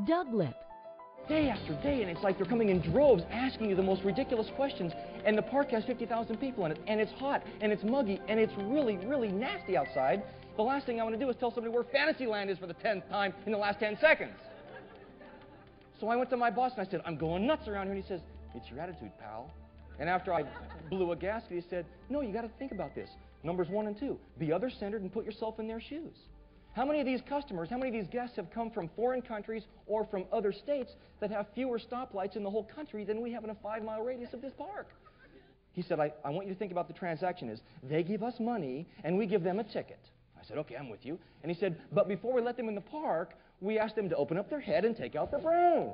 Doug Lipp. Day after day, and it's like they're coming in droves asking you the most ridiculous questions, and the park has 50,000 people in it, and it's hot, and it's muggy, and it's really, really nasty outside. The last thing I want to do is tell somebody where Fantasyland is for the 10th time in the last 10 seconds. So I went to my boss and I said, I'm going nuts around here, and he says, it's your attitude, pal. And after I blew a gasket, he said, no, you got to think about this. Numbers 1 and 2, be other-centered and put yourself in their shoes. How many of these customers, how many of these guests have come from foreign countries or from other states that have fewer stoplights in the whole country than we have in a 5-mile radius of this park? He said, I want you to think about the transaction is, they give us money and we give them a ticket. I said, okay, I'm with you. And he said, but before we let them in the park, we ask them to open up their head and take out their brain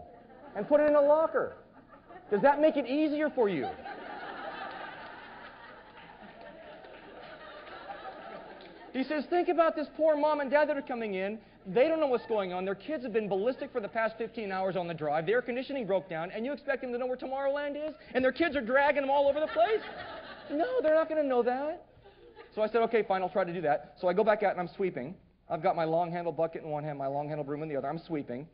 and put it in a locker. Does that make it easier for you? He says, think about this poor mom and dad that are coming in. They don't know what's going on. Their kids have been ballistic for the past 15 hours on the drive. The air conditioning broke down, and you expect them to know where Tomorrowland is? And their kids are dragging them all over the place? No, they're not going to know that. So I said, okay, fine, I'll try to do that. So I go back out and I'm sweeping. I've got my long-handled bucket in one hand, my long-handled broom in the other. I'm sweeping.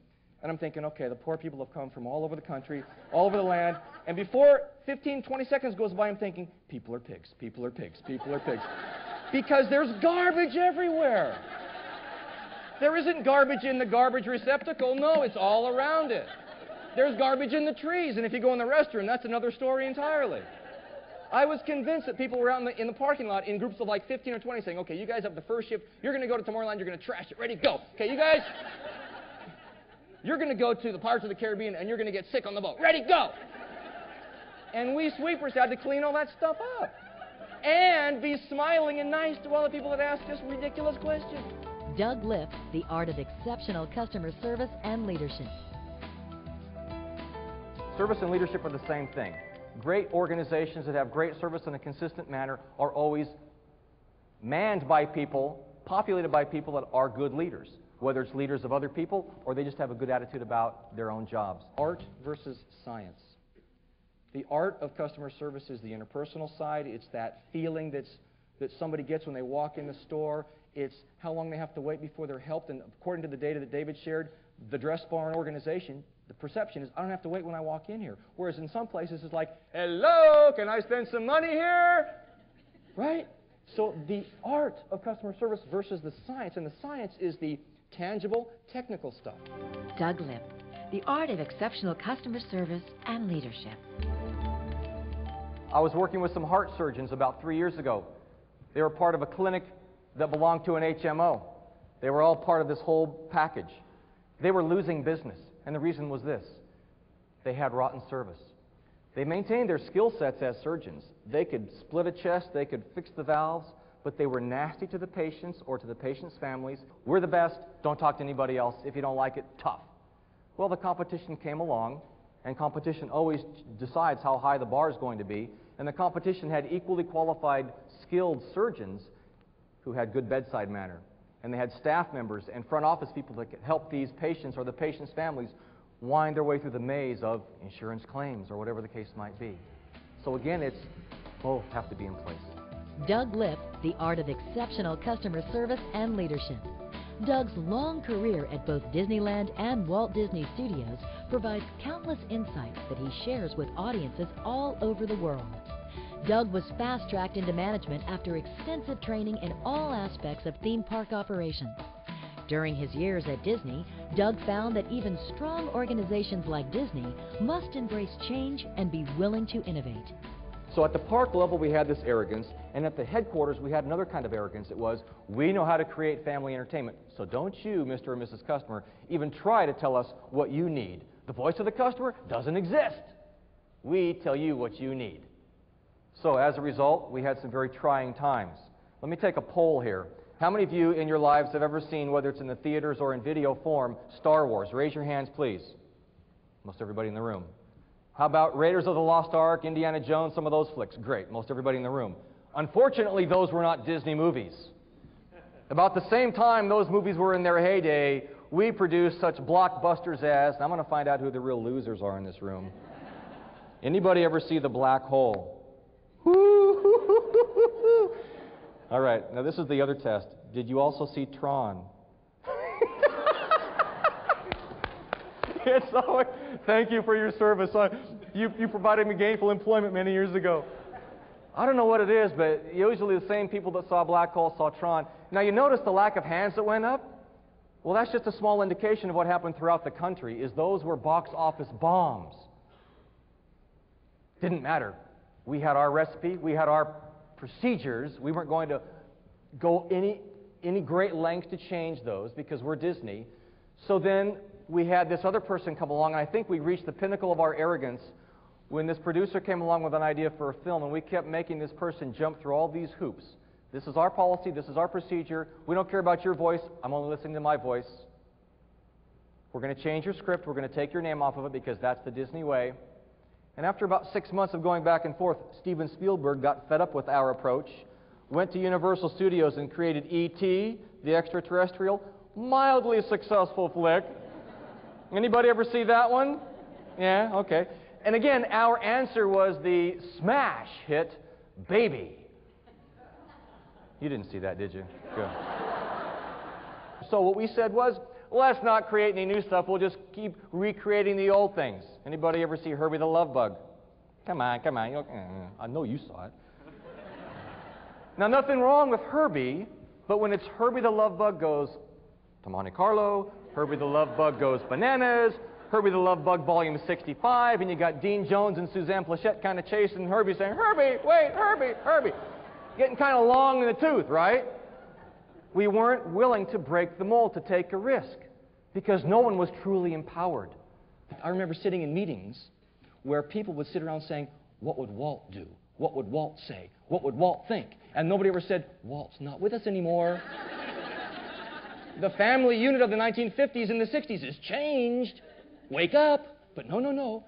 And I'm thinking, okay, the poor people have come from all over the country, all over the land. And before 15, 20 seconds goes by, I'm thinking, people are pigs, people are pigs, people are pigs. Because there's garbage everywhere. There isn't garbage in the garbage receptacle. No, it's all around it. There's garbage in the trees. And if you go in the restroom, that's another story entirely. I was convinced that people were out in the parking lot in groups of like 15 or 20 saying, okay, you guys have the first shift. You're going to go to Tomorrowland. You're going to trash it. Ready? Go. Okay, you guys, you're going to go to the Pirates of the Caribbean and you're going to get sick on the boat. Ready? Go. And we sweepers had to clean all that stuff up. And be smiling and nice to all the people that ask us ridiculous questions. Doug Lipp, The Art of Exceptional Customer Service and Leadership. Service and leadership are the same thing. Great organizations that have great service in a consistent manner are always manned by people, populated by people that are good leaders, whether it's leaders of other people or they just have a good attitude about their own jobs. Art versus science. The art of customer service is the interpersonal side. It's that feeling that somebody gets when they walk in the store. It's how long they have to wait before they're helped. And according to the data that David shared, the Dress Barn organization, the perception is, I don't have to wait when I walk in here. Whereas in some places it's like, hello, can I spend some money here? Right? So the art of customer service versus the science. And the science is the tangible, technical stuff. Doug Lipp, The Art of Exceptional Customer Service and Leadership. I was working with some heart surgeons about 3 years ago. They were part of a clinic that belonged to an HMO. They were all part of this whole package. They were losing business, and the reason was this. They had rotten service. They maintained their skill sets as surgeons. They could split a chest, they could fix the valves, but they were nasty to the patients or to the patients' families. We're the best, don't talk to anybody else. If you don't like it, tough. Well, the competition came along, and competition always decides how high the bar is going to be, and the competition had equally qualified, skilled surgeons who had good bedside manner. And they had staff members and front office people that could help these patients or the patients' families wind their way through the maze of insurance claims or whatever the case might be. So again, it's both have to be in place. Doug Lipp, The Art of Exceptional Customer Service and Leadership. Doug's long career at both Disneyland and Walt Disney Studios provides countless insights that he shares with audiences all over the world. Doug was fast-tracked into management after extensive training in all aspects of theme park operations. During his years at Disney, Doug found that even strong organizations like Disney must embrace change and be willing to innovate. So at the park level, we had this arrogance, and at the headquarters, we had another kind of arrogance. It was, we know how to create family entertainment, so don't you, Mr. or Mrs. Customer, even try to tell us what you need. The voice of the customer doesn't exist. We tell you what you need. So as a result, we had some very trying times. Let me take a poll here. How many of you in your lives have ever seen, whether it's in the theaters or in video form, Star Wars? Raise your hands, please. Most everybody in the room. How about Raiders of the Lost Ark, Indiana Jones, some of those flicks? Great, most everybody in the room. Unfortunately, those were not Disney movies. About the same time those movies were in their heyday, we produced such blockbusters as, and I'm going to find out who the real losers are in this room. Anybody ever see The Black Hole? All right, now this is the other test. Did you also see Tron? It's always, thank you for your service. You provided me gainful employment many years ago. I don't know what it is, but usually the same people that saw Black Hole saw Tron. Now, you notice the lack of hands that went up? Well, that's just a small indication of what happened throughout the country, is those were box office bombs. Didn't matter. We had our recipe. We had our procedures. We weren't going to go any great length to change those because we're Disney. So then we had this other person come along, and I think we reached the pinnacle of our arrogance when this producer came along with an idea for a film, and we kept making this person jump through all these hoops. This is our policy. This is our procedure. We don't care about your voice. I'm only listening to my voice. We're going to change your script. We're going to take your name off of it because that's the Disney way. And after about 6 months of going back and forth, Steven Spielberg got fed up with our approach, went to Universal Studios and created E.T., the extraterrestrial, mildly successful flick. Anybody ever see that one? Yeah, okay. And again, our answer was the smash hit, Baby. You didn't see that, did you? Good. So what we said was, let's not create any new stuff. We'll just keep recreating the old things. Anybody ever see Herbie the Love Bug? Come on, come on. I know you saw it. Now, nothing wrong with Herbie, but when it's Herbie the Love Bug goes to Monte Carlo, Herbie the Love Bug goes bananas, Herbie the Love Bug Volume 65, and you got Dean Jones and Suzanne Plachette kind of chasing Herbie saying, Herbie, wait, Herbie, Herbie. Getting kind of long in the tooth, right? We weren't willing to break the mold, to take a risk, because no one was truly empowered. I remember sitting in meetings where people would sit around saying, what would Walt do? What would Walt say? What would Walt think? And nobody ever said, Walt's not with us anymore. The family unit of the 1950s and the 60s has changed. Wake up. But no.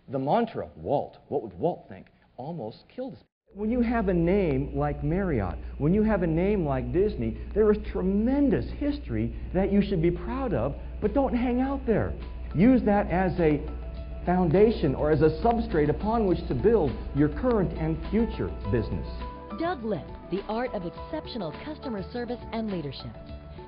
The mantra, Walt, what would Walt think, almost killed us. When you have a name like Marriott, when you have a name like Disney, there is tremendous history that you should be proud of, but don't hang out there. Use that as a foundation or as a substrate upon which to build your current and future business. Doug Lipp, the art of exceptional customer service and leadership.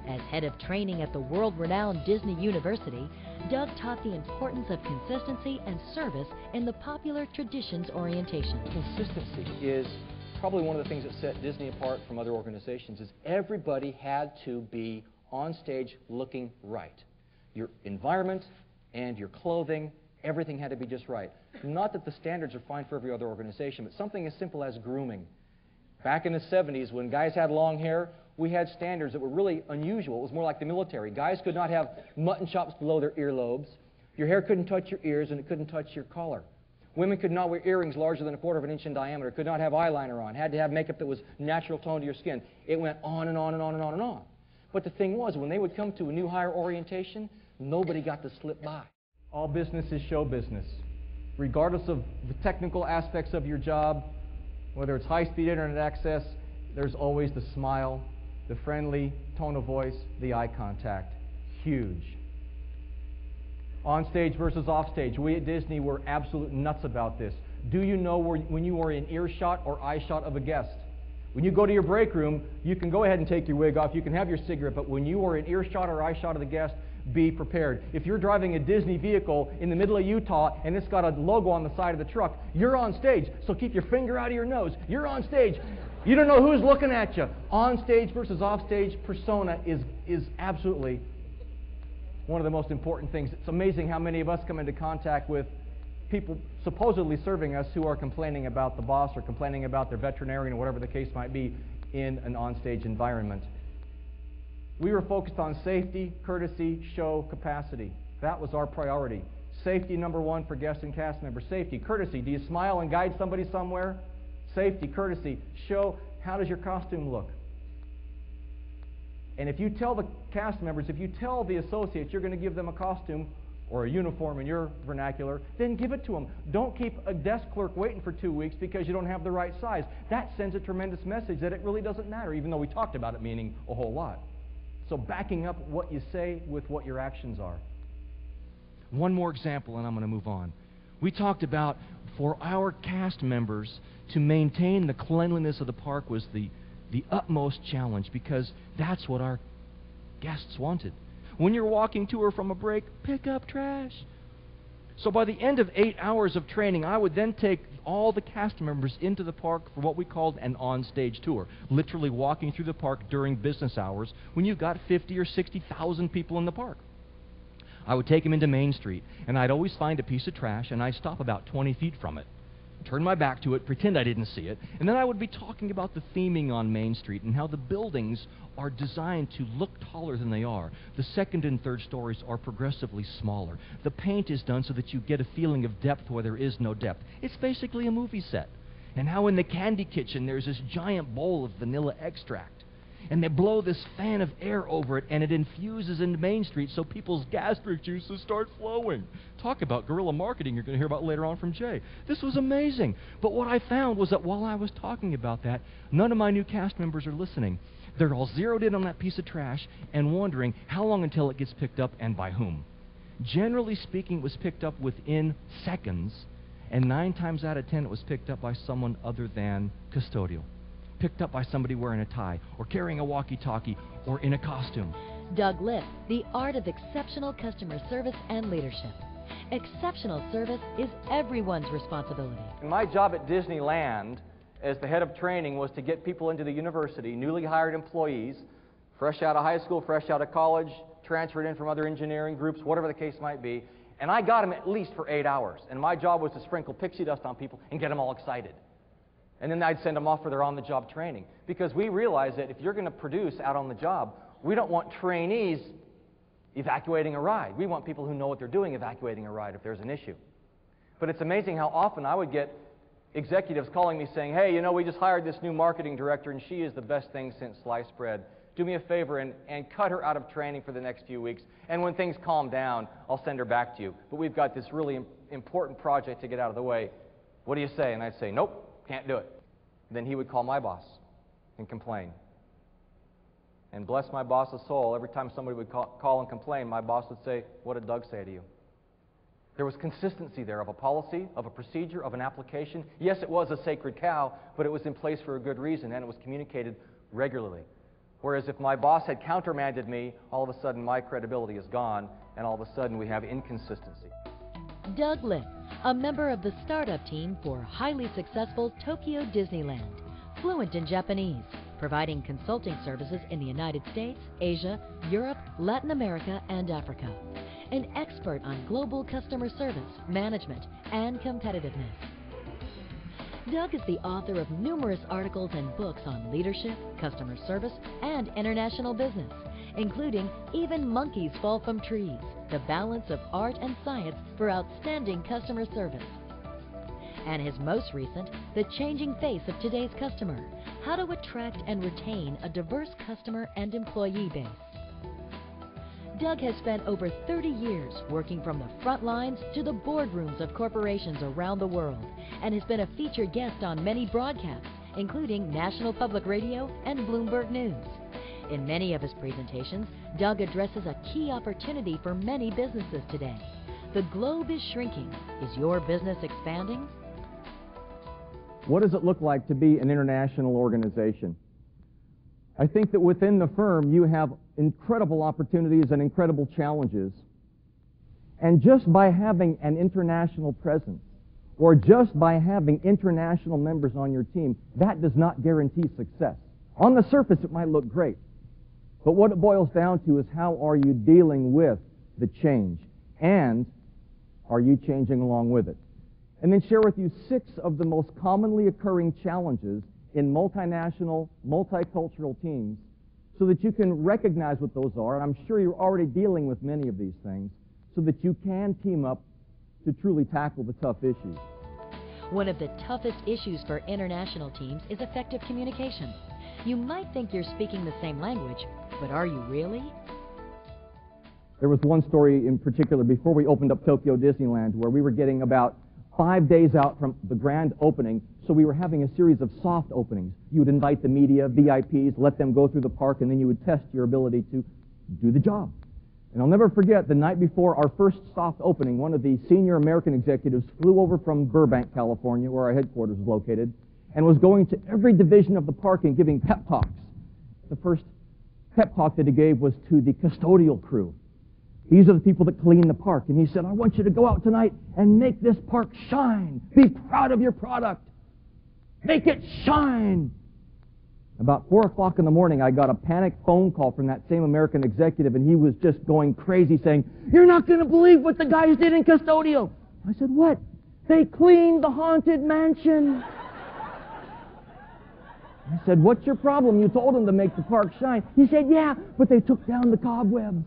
As head of training at the world-renowned Disney University, Doug taught the importance of consistency and service in the popular traditions orientation. Consistency is probably one of the things that set Disney apart from other organizations, is everybody had to be on stage looking right. Your environment and your clothing, everything had to be just right. Not that the standards are fine for every other organization, but something as simple as grooming. Back in the 70s, when guys had long hair, we had standards that were really unusual. It was more like the military. Guys could not have mutton chops below their earlobes. Your hair couldn't touch your ears, and it couldn't touch your collar. Women could not wear earrings larger than 1/4 of an inch in diameter, could not have eyeliner on, had to have makeup that was natural tone to your skin. It went on and on and on and on and on. But the thing was, when they would come to a new hire orientation, nobody got to slip by. All business is show business. Regardless of the technical aspects of your job, whether it's high-speed internet access, there's always the smile, the friendly tone of voice, the eye contact. Huge. On stage versus off stage. We at Disney were absolute nuts about this. Do you know when you are in earshot or eyeshot of a guest? When you go to your break room, you can go ahead and take your wig off, you can have your cigarette, but when you are in earshot or eyeshot of the guest, be prepared. If you're driving a Disney vehicle in the middle of Utah and it's got a logo on the side of the truck, you're on stage, so keep your finger out of your nose. You're on stage. You don't know who's looking at you. On stage versus off stage persona is absolutely one of the most important things. It's amazing how many of us come into contact with people supposedly serving us who are complaining about the boss or complaining about their veterinarian or whatever the case might be in an on-stage environment. We were focused on safety, courtesy, show, capacity. That was our priority. Safety, number one for guests and cast members. Safety, courtesy. Do you smile and guide somebody somewhere? Safety, courtesy, show. How does your costume look? And if you tell the cast members, if you tell the associates you're going to give them a costume or a uniform in your vernacular, then give it to them. Don't keep a desk clerk waiting for 2 weeks because you don't have the right size. That sends a tremendous message that it really doesn't matter, even though we talked about it meaning a whole lot. So backing up what you say with what your actions are. One more example, and I'm going to move on. We talked about for our cast members to maintain the cleanliness of the park was the utmost challenge, because that's what our guests wanted. When you're walking to or from a break, pick up trash. So by the end of 8 hours of training, I would then take all the cast members into the park for what we called an on-stage tour, literally walking through the park during business hours when you've got 50 or 60,000 people in the park. I would take them into Main Street, and I'd always find a piece of trash, and I'd stop about 20 feet from it, turn my back to it, pretend I didn't see it, and then I would be talking about the theming on Main Street and how the buildings are designed to look taller than they are. The second and third stories are progressively smaller. The paint is done so that you get a feeling of depth where there is no depth. It's basically a movie set. And how in the candy kitchen there's this giant bowl of vanilla extract. And they blow this fan of air over it, and it infuses into Main Street so people's gastric juices start flowing. Talk about guerrilla marketing you're going to hear about later on from Jay. This was amazing. But what I found was that while I was talking about that, none of my new cast members are listening. They're all zeroed in on that piece of trash and wondering how long until it gets picked up and by whom. Generally speaking, it was picked up within seconds, and 9 times out of 10 it was picked up by someone other than custodial. Picked up by somebody wearing a tie, or carrying a walkie-talkie, or in a costume. Doug Lipp, the art of exceptional customer service and leadership. Exceptional service is everyone's responsibility. My job at Disneyland as the head of training was to get people into the university, newly hired employees, fresh out of high school, fresh out of college, transferred in from other engineering groups, whatever the case might be, and I got them at least for 8 hours. And my job was to sprinkle pixie dust on people and get them all excited. And then I'd send them off for their on-the-job training. Because we realize that if you're going to produce out on the job, we don't want trainees evacuating a ride. We want people who know what they're doing evacuating a ride if there's an issue. But it's amazing how often I would get executives calling me saying, hey, you know, we just hired this new marketing director and she is the best thing since sliced bread. Do me a favor and cut her out of training for the next few weeks. And when things calm down, I'll send her back to you. But we've got this really important project to get out of the way. What do you say? And I'd say, nope. Can't do it. Then he would call my boss and complain. And bless my boss's soul, every time somebody would call and complain, my boss would say, what did Doug say to you? There was consistency there of a policy, of a procedure, of an application. Yes, it was a sacred cow, but it was in place for a good reason, and it was communicated regularly. Whereas if my boss had countermanded me, all of a sudden my credibility is gone, and all of a sudden we have inconsistency. Doug Lipp, a member of the startup team for highly successful Tokyo Disneyland, fluent in Japanese, providing consulting services in the United States, Asia, Europe, Latin America, and Africa. An expert on global customer service, management, and competitiveness. Doug is the author of numerous articles and books on leadership, customer service, and international business, including Even Monkeys Fall from Trees, the balance of art and science for outstanding customer service. And his most recent, The Changing Face of Today's Customer, How to Attract and Retain a Diverse Customer and Employee Base. Doug has spent over 30 years working from the front lines to the boardrooms of corporations around the world, and has been a featured guest on many broadcasts, including National Public Radio and Bloomberg News. In many of his presentations, Doug addresses a key opportunity for many businesses today. The globe is shrinking. Is your business expanding? What does it look like to be an international organization? I think that within the firm you have incredible opportunities and incredible challenges. And just by having an international presence, or just by having international members on your team, that does not guarantee success. On the surface it might look great, but what it boils down to is how are you dealing with the change, and are you changing along with it? And then share with you 6 of the most commonly occurring challenges in multinational, multicultural teams so that you can recognize what those are, and I'm sure you're already dealing with many of these things, so that you can team up to truly tackle the tough issues. One of the toughest issues for international teams is effective communication. You might think you're speaking the same language, but are you really? There was one story in particular before we opened up Tokyo Disneyland where we were getting about 5 days out from the grand opening, so we were having a series of soft openings. You would invite the media, VIPs, let them go through the park, and then you would test your ability to do the job. And I'll never forget, the night before our first soft opening, one of the senior American executives flew over from Burbank, California, where our headquarters is located, and was going to every division of the park and giving pep talks. The first pep talk that he gave was to the custodial crew. These are the people that clean the park. And he said, I want you to go out tonight and make this park shine. Be proud of your product. Make it shine. About 4 o'clock in the morning, I got a panic phone call from that same American executive, and he was just going crazy saying, you're not going to believe what the guys did in custodial. I said, what? They cleaned the haunted mansion. I said, what's your problem? You told them to make the park shine. He said, yeah, but they took down the cobwebs.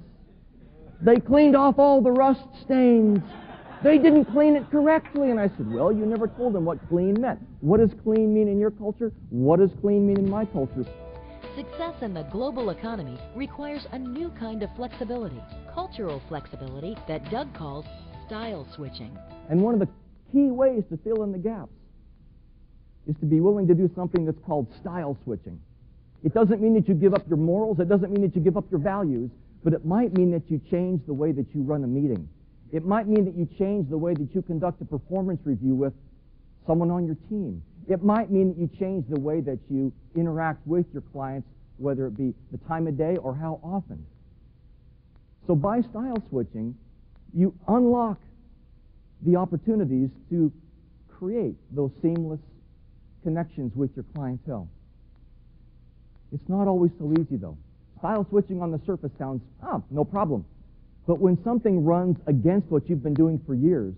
They cleaned off all the rust stains. They didn't clean it correctly. And I said, well, you never told them what clean meant. What does clean mean in your culture? What does clean mean in my culture? Success in the global economy requires a new kind of flexibility, cultural flexibility that Doug calls style switching. And one of the key ways to fill in the gaps is to be willing to do something that's called style switching. It doesn't mean that you give up your morals. It doesn't mean that you give up your values. But it might mean that you change the way that you run a meeting. It might mean that you change the way that you conduct a performance review with someone on your team. It might mean that you change the way that you interact with your clients, whether it be the time of day or how often. So by style switching, you unlock the opportunities to create those seamless connections with your clientele. It's not always so easy, though. Style switching on the surface sounds, no problem. But when something runs against what you've been doing for years,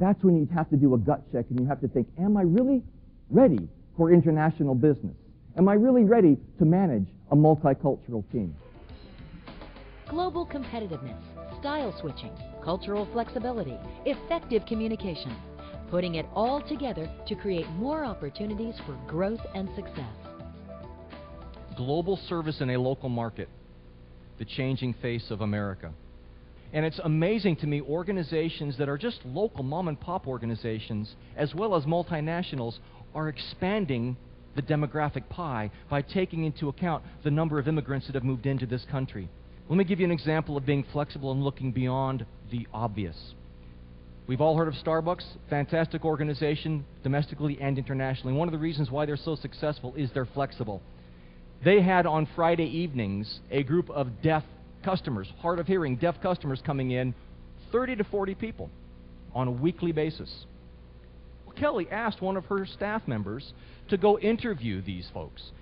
that's when you have to do a gut check and you have to think, am I really ready for international business? Am I really ready to manage a multicultural team? Global competitiveness, style switching, cultural flexibility, effective communication. Putting it all together to create more opportunities for growth and success. Global service in a local market, the changing face of America. And it's amazing to me, organizations that are just local mom-and-pop organizations, as well as multinationals, are expanding the demographic pie by taking into account the number of immigrants that have moved into this country. Let me give you an example of being flexible and looking beyond the obvious. We've all heard of Starbucks, fantastic organization, domestically and internationally. One of the reasons why they're so successful is they're flexible. They had on Friday evenings a group of deaf customers, hard of hearing, deaf customers coming in, 30 to 40 people on a weekly basis. Well, Kelly asked one of her staff members to go interview these folks.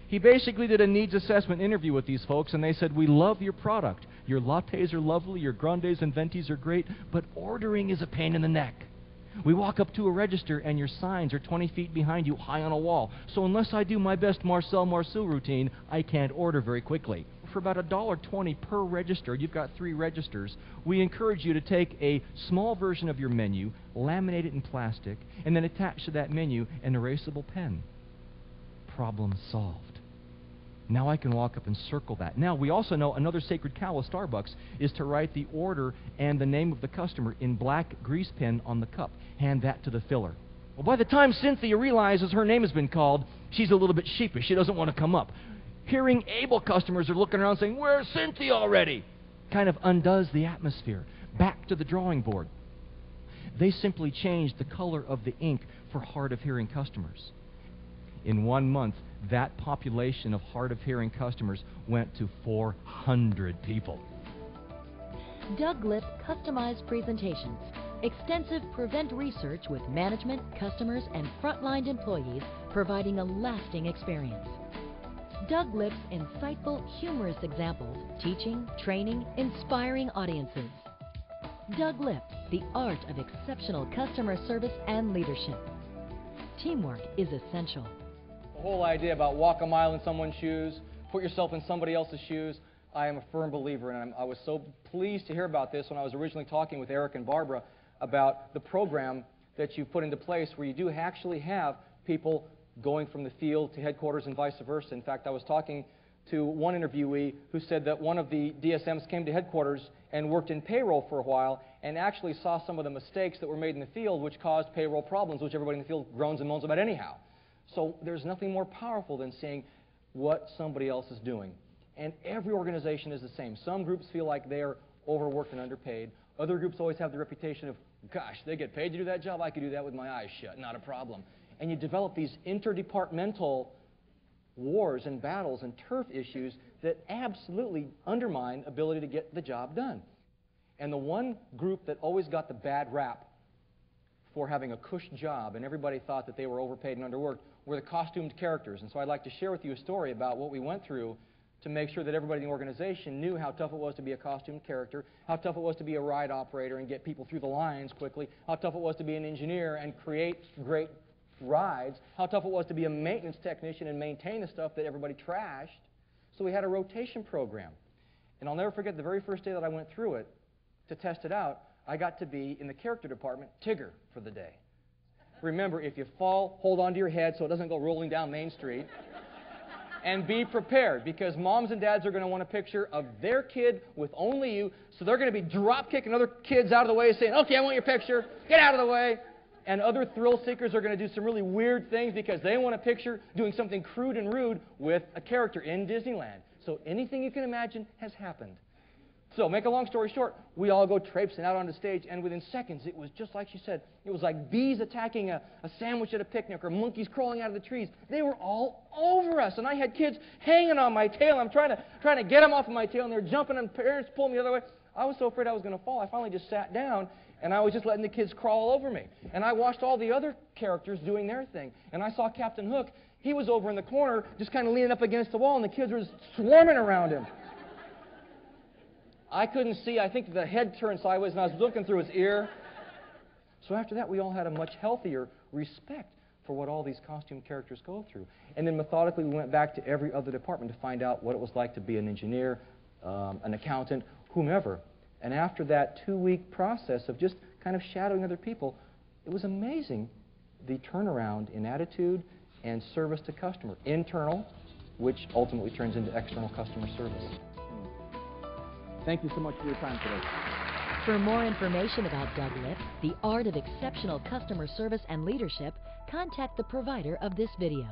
He basically did a needs assessment interview with these folks, and they said, we love your product. Your lattes are lovely, your grandes and ventis are great, but ordering is a pain in the neck. We walk up to a register and your signs are 20 feet behind you, high on a wall. So unless I do my best Marcel Marceau routine, I can't order very quickly. For about $1.20 per register, you've got 3 registers, we encourage you to take a small version of your menu, laminate it in plastic, and then attach to that menu an erasable pen. Problem solved. Now I can walk up and circle that. Now, we also know another sacred cow of Starbucks is to write the order and the name of the customer in black grease pen on the cup. Hand that to the filler. Well, by the time Cynthia realizes her name has been called, she's a little bit sheepish. She doesn't want to come up. Hearing able customers are looking around saying, where's Cynthia already? Kind of undoes the atmosphere. Back to the drawing board. They simply changed the color of the ink for hard of hearing customers. In 1 month, that population of hard of hearing customers went to 400 people. Doug Lipp customized presentations, extensive prevent research with management, customers, and frontline employees, providing a lasting experience. Doug Lipp's insightful, humorous examples, teaching, training, inspiring audiences. Doug Lipp, the art of exceptional customer service and leadership. Teamwork is essential. The whole idea about walk a mile in someone's shoes, put yourself in somebody else's shoes, I am a firm believer, and I was so pleased to hear about this when I was originally talking with Eric and Barbara about the program that you put into place where you do actually have people going from the field to headquarters and vice versa. In fact, I was talking to one interviewee who said that one of the DSMs came to headquarters and worked in payroll for a while and actually saw some of the mistakes that were made in the field which caused payroll problems, which everybody in the field groans and moans about anyhow. So there's nothing more powerful than seeing what somebody else is doing. And every organization is the same. Some groups feel like they're overworked and underpaid. Other groups always have the reputation of, gosh, they get paid to do that job? I could do that with my eyes shut, not a problem. And you develop these interdepartmental wars and battles and turf issues that absolutely undermine ability to get the job done. And the one group that always got the bad rap for having a cush job, and everybody thought that they were overpaid and underworked, were the costumed characters. And so I'd like to share with you a story about what we went through to make sure that everybody in the organization knew how tough it was to be a costumed character, how tough it was to be a ride operator and get people through the lines quickly, how tough it was to be an engineer and create great rides, how tough it was to be a maintenance technician and maintain the stuff that everybody trashed. So we had a rotation program. And I'll never forget the very first day that I went through it to test it out, I got to be in the character department, Tigger, for the day. Remember, if you fall, hold on to your head so it doesn't go rolling down Main Street. And be prepared, because moms and dads are going to want a picture of their kid with only you, so they're going to be drop-kicking other kids out of the way saying, okay, I want your picture, get out of the way. And other thrill seekers are going to do some really weird things because they want a picture doing something crude and rude with a character in Disneyland. So anything you can imagine has happened. So, make a long story short, we all go traipsing out onto stage, and within seconds, it was just like she said. It was like bees attacking a sandwich at a picnic or monkeys crawling out of the trees. They were all over us, and I had kids hanging on my tail. I'm trying to get them off of my tail, and they're jumping, and parents pulling me the other way. I was so afraid I was going to fall, I finally just sat down, and I was just letting the kids crawl all over me. And I watched all the other characters doing their thing, and I saw Captain Hook. He was over in the corner, just kind of leaning up against the wall, and the kids were swarming around him. I couldn't see. I think the head turned sideways, and I was looking through his ear. So after that, we all had a much healthier respect for what all these costume characters go through. And then methodically, we went back to every other department to find out what it was like to be an engineer, an accountant, whomever. And after that 2-week process of just kind of shadowing other people, it was amazing the turnaround in attitude and service to customer. Internal, which ultimately turns into external customer service. Thank you so much for your time today. For more information about Doug Lipp, the art of exceptional customer service and leadership, contact the provider of this video.